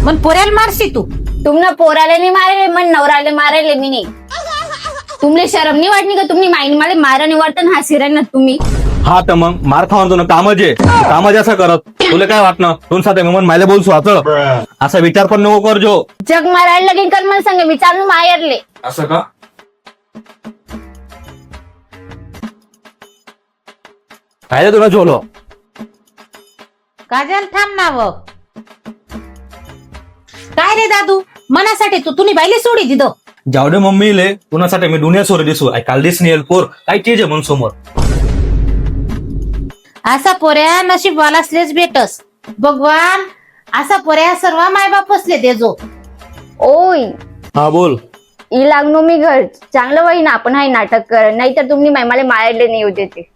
मन पोऱ्याला मारशी तू. तुमनं पोराले नाही मारेले मन नवराले मारेले मी नाही. तुमले शरम नाही वाटणी का तुम्ही माईन मला मारा निवडता हा सिरण ना तुम्ही. हा तर मग मार खावा तुला कामच आहे कामच असं करत तुला काय वाटणं दोन साधे मग मायला बोलसो आता असा विचार पण नको कर जो. जग मारायला लगीन कर मला सांग विचारून मायरले. असं का काय तुला झोलो काजल थांब ना व. काय रे दादू मनासाठी तू तुनी बायले सोडी दिदो. जावडे मम्मीले कुणासाठी मी दुनिया सोरी दिसू आय काल दिस नेल पोर काय चीज आहे म्हणून समोर. असा पोऱ्या नशीब वालासलेच भेटस. भगवान असा पोऱ्या सर्व मायबाप असले देजो. ओय हा बोल. ई लागनो मी घर चांगलं वही ना आपण हाय नाटक कर नाहीतर तुम्ही मला मारायला नाही होते ते.